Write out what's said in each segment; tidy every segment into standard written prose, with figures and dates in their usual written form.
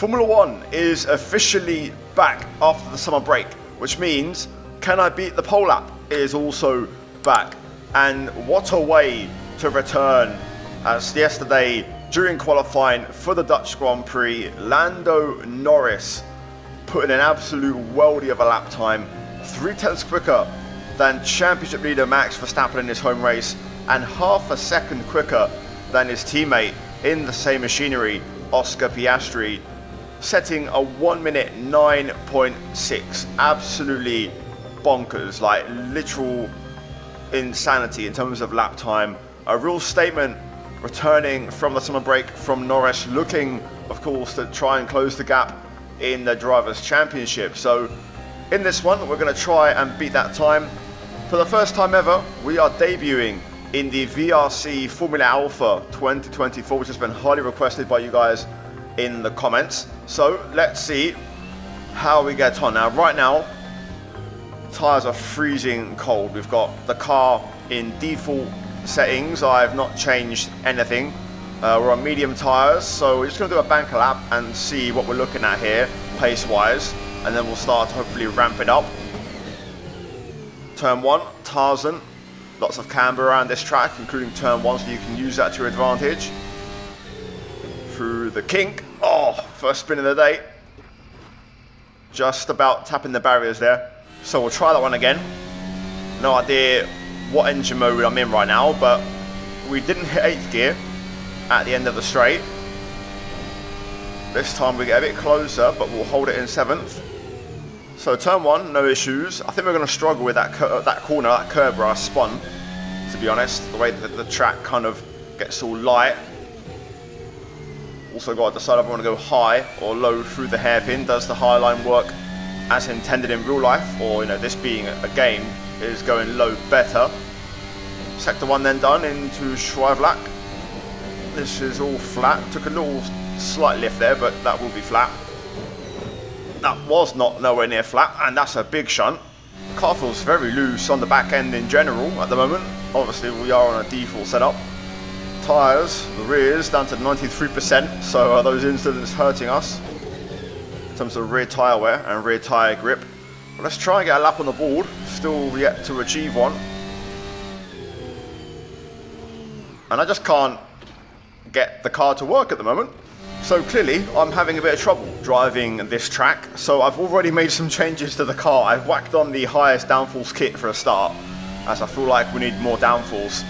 Formula One is officially back after the summer break, which means Can I Beat the Pole Lap is also back. And what a way to return, as yesterday during qualifying for the Dutch Grand Prix, Lando Norris put in an absolute worldie of a lap time, 0.3 quicker than championship leader Max Verstappen in his home race, and half a second quicker than his teammate in the same machinery, Oscar Piastri, setting a 1 minute 9.6. Absolutely bonkers, like literal insanity in terms of lap time. A real statement returning from the summer break from Norris, looking of course to try and close the gap in the Drivers' Championship. So in this one we're going to try and beat that time. For the first time ever, we are debuting in the VRC Formula Alpha 2024, which has been highly requested by you guys in the comments. So let's see how we get on. Now right now, tyres are freezing cold. We've got the car in default settings. I've not changed anything. We're on medium tyres, so we're just going to do a banker lap and see what we're looking at here pace wise, and then we'll start to hopefully ramp it up. Turn 1, Tarzan. Lots of camber around this track, including turn 1, so you can use that to your advantage. Through the kink. Oh, first spin of the day. Just about tapping the barriers there. So we'll try that one again. No idea what engine mode I'm in right now, but we didn't hit 8th gear at the end of the straight. This time we get a bit closer, but we'll hold it in 7th. So turn 1, no issues. I think we're going to struggle with that corner, that curb where I spun, to be honest. The way that the track kind of gets all light. Also got to decide if I want to go high or low through the hairpin. Does the high line work as intended in real life, or this being a game, is going low better? Sector 1 then done into Schweivlach. This is all flat. Took a little slight lift there, but that will be flat. That was not nowhere near flat, and that's a big shunt. The car feels very loose on the back end in general at the moment. Obviously we are on a default setup. Tyres, the rears down to 93%, so are those incidents hurting us in terms of rear tyre wear and rear tyre grip? But let's try and get a lap on the board. Still yet to achieve one. And I just can't get the car to work at the moment. So clearly I'm having a bit of trouble driving this track. So I've already made some changes to the car. I've whacked on the highest downforce kit for a start, as I feel like we need more downforce.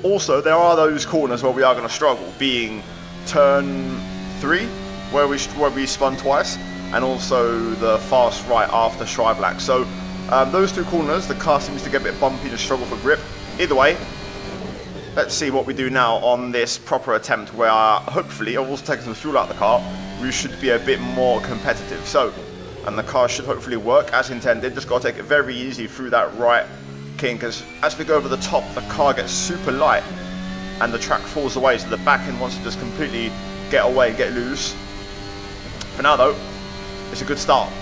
Also, there are those corners where we are going to struggle, being turn 3, where we spun twice, and also the fast right after Schweivlach. So those two corners, the car seems to get a bit bumpy to struggle for grip. Either way, let's see what we do now on this proper attempt, where hopefully I've also taken some fuel out of the car. We should be a bit more competitive. So, and the car should hopefully work as intended. Just got to take it very easy through that right kink, because as we go over the top, the car gets super light and the track falls away, so the back end wants to just completely get away, get loose. For now though, it's a good start.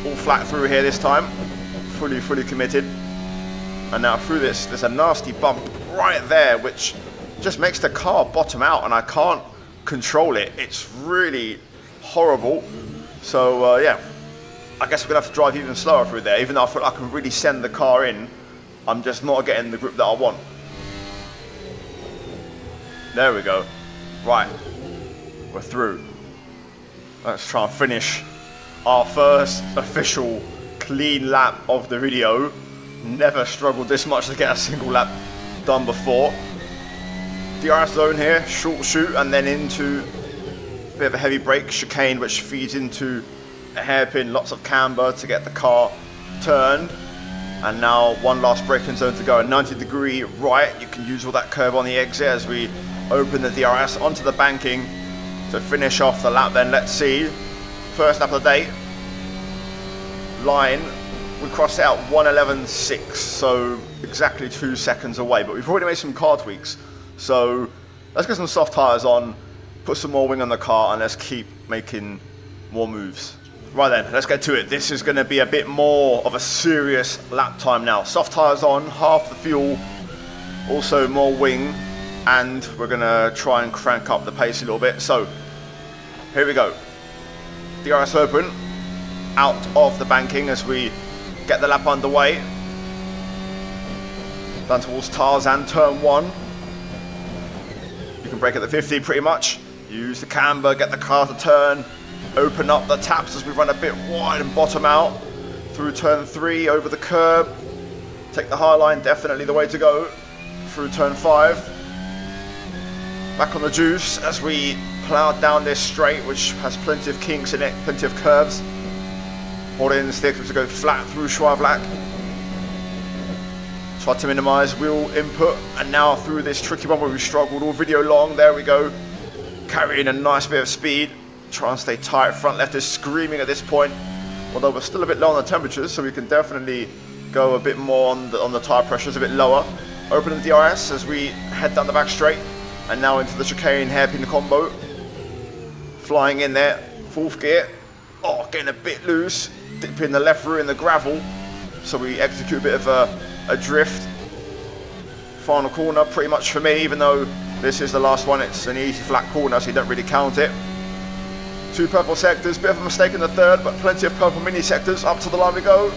All flat through here this time, fully committed. And now through this, there's a nasty bump right there, which just makes the car bottom out, and I can't control it. It's really horrible. So yeah, I guess we're gonna have to drive even slower through there. Even though I feel like I can really send the car in, I'm just not getting the grip that I want. There we go. Right, we're through. Let's try and finish our first official clean lap of the video. Never struggled this much to get a single lap done before. DRS zone here, short shoot, and then into a bit of a heavy brake chicane, which feeds into a hairpin, lots of camber to get the car turned. And now one last braking zone to go, a 90-degree right. You can use all that curb on the exit as we open the DRS onto the banking to finish off the lap. Then let's see, first lap of the day, line, we crossed it out 1:11.6, so exactly 2 seconds away, but we've already made some car tweaks. So let's get some soft tyres on, put some more wing on the car, and let's keep making more moves. Right then, let's get to it. This is going to be a bit more of a serious lap time now. Soft tyres on, half the fuel, also more wing, and we're going to try and crank up the pace a little bit. So Here we go. DRS open. Out of the banking as we get the lap underway. Down towards Tarzan, turn 1. You can brake at the 50 pretty much. Use the camber, get the car to turn. Open up the taps as we run a bit wide and bottom out. Through turn 3, over the curb. Take the high line, definitely the way to go. Through turn 5. Back on the juice as we plough down this straight, which has plenty of kinks in it, plenty of curves. Hold in the stick to go flat through Schwavlak. Try to minimise wheel input, and now through this tricky one where we struggled all video long. There we go. Carrying a nice bit of speed. Try and stay tight. Front left is screaming at this point. Although we're still a bit low on the temperatures, so we can definitely go a bit more on the tyre pressures, a bit lower. Open the DRS as we head down the back straight. And now into the chicane hairpin combo. Flying in there. 4th gear. Oh, getting a bit loose. Dipping the left rear in the gravel. So we execute a bit of a drift. Final corner pretty much for me, even though this is the last one. It's an easy flat corner, so you don't really count it. 2 purple sectors, bit of a mistake in the 3rd, but plenty of purple mini sectors. Up to the line we go.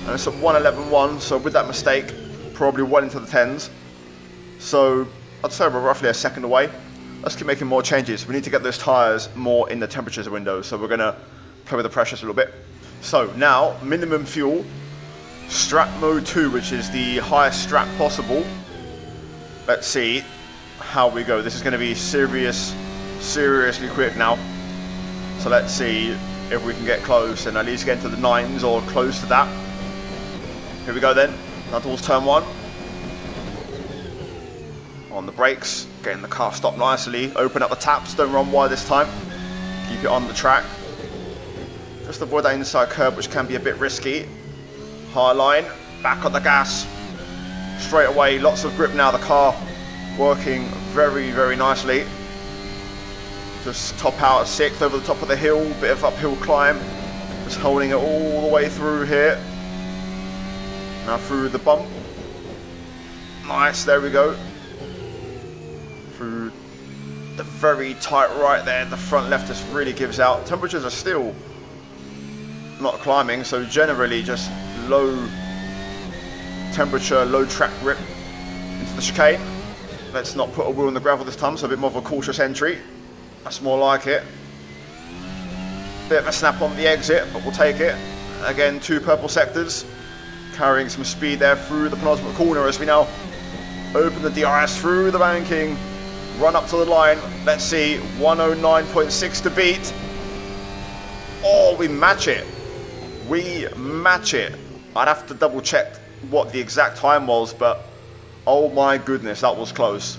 And it's at 1:11.1, so with that mistake, probably well into the 10s. So I'd say we're roughly a second away. Let's keep making more changes. We need to get those tyres more in the temperatures window, so we're going to play with the pressures a little bit. So now, minimum fuel, strap mode 2, which is the highest strap possible. Let's see how we go. This is going to be seriously quick now. So let's see if we can get close and at least get into the 9s or close to that. Here we go then, now towards turn 1. On the brakes, getting the car stopped nicely. Open up the taps, don't run wide this time. Keep it on the track. Just avoid that inside curb, which can be a bit risky. High line, back on the gas. Straight away, lots of grip now. The car working very nicely. Just top out at 6th over the top of the hill, bit of uphill climb. Just holding it all the way through here. Now through the bump. Nice, there we go. Through the very tight right there, the front left just really gives out. Temperatures are still not climbing, so generally just low temperature, low track grip into the chicane. Let's not put a wheel in the gravel this time, so a bit more of a cautious entry. That's more like it. Bit of a snap on the exit, but we'll take it. Again, 2 purple sectors, carrying some speed there through the penultimate corner as we now open the DRS through the banking. Run up to the line. Let's see, 109.6 to beat. Oh, we match it. We match it. I'd have to double check what the exact time was, but oh my goodness, that was close.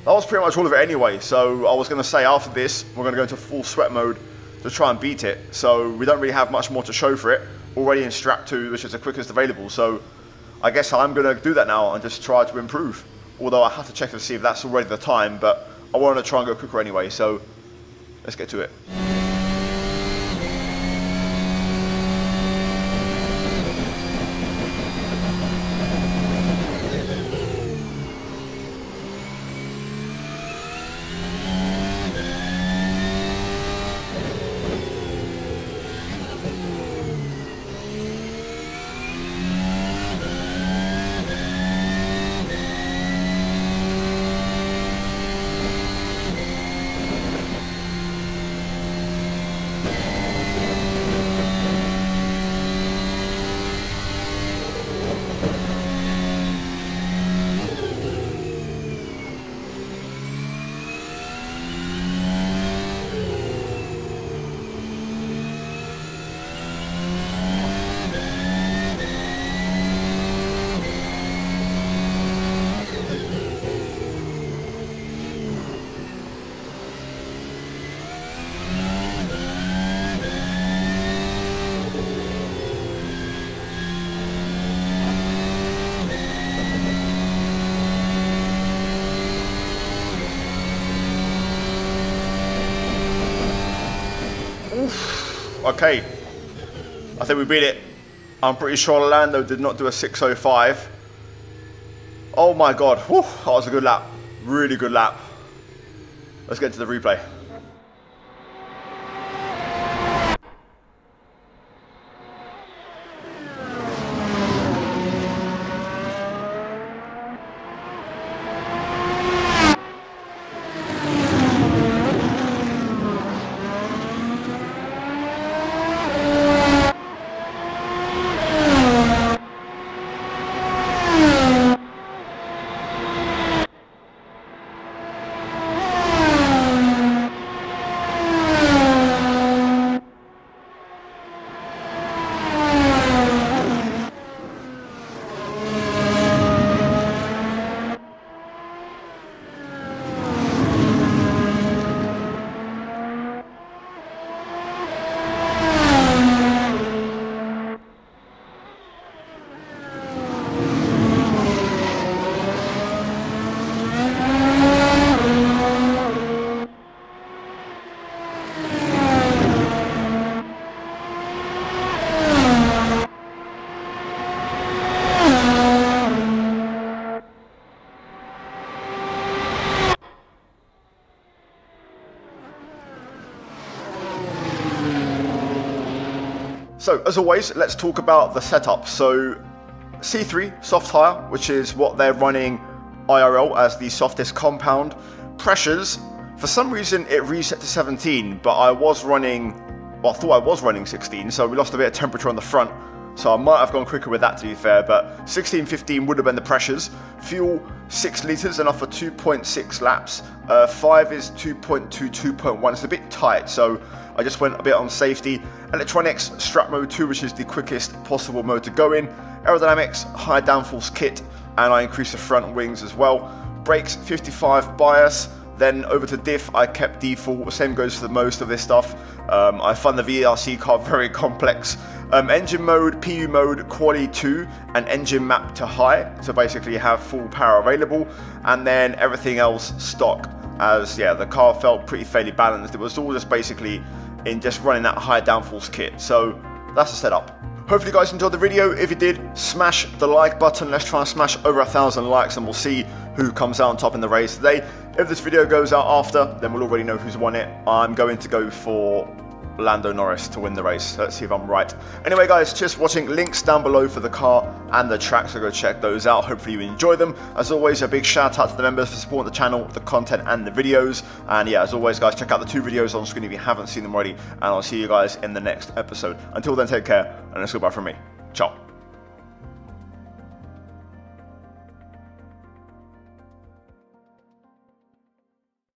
That was pretty much all of it anyway, so I was going to say after this, we're going to go into full sweat mode to try and beat it. So we don't really have much more to show for it. Already in strap 2, which is the quickest available, so I guess I'm going to do that now and just try to improve. Although I have to check to see if that's already the time, but I want to try and go quicker anyway, so let's get to it. Okay, I think we beat it. I'm pretty sure Lando did not do a 6:05. Oh my god, whew, that was a good lap. Really good lap. Let's get into the replay. So as always, let's talk about the setup. So C3 soft tyre, which is what they're running IRL as the softest compound. Pressures, for some reason it reset to 17, but I was running, well, I thought I was running 16, so we lost a bit of temperature on the front. So I might have gone quicker with that, to be fair, but 16, 15 would have been the pressures. Fuel, 6 litres, enough for 2.6 laps. 5 is 2.2, 2.1. It's a bit tight, so I just went a bit on safety. Electronics, strap mode 2, which is the quickest possible mode to go in. Aerodynamics, high downforce kit, and I increased the front wings as well. Brakes, 55 bias. Then over to diff, I kept default. Same goes for most of this stuff. I found the VRC car very complex. Engine mode, PU mode, quali 2, and engine map to high to basically have full power available. And then everything else stock, as yeah, the car felt pretty fairly balanced. It was all just basically in just running that high downforce kit. So that's the setup. Hopefully you guys enjoyed the video. If you did, smash the like button. Let's try and smash over 1,000 likes and we'll see who comes out on top in the race today. If this video goes out after, then we'll already know who's won it. I'm going to go for Lando Norris to win the race. Let's see if I'm right. Anyway guys, cheers for watching. Links down below for the car and the track, so go check those out. Hopefully you enjoy them. As always, a big shout out to the members for supporting the channel, the content and the videos. And yeah, as always guys, check out the 2 videos on screen if you haven't seen them already, and I'll see you guys in the next episode. Until then, take care, and it's goodbye from me. Ciao.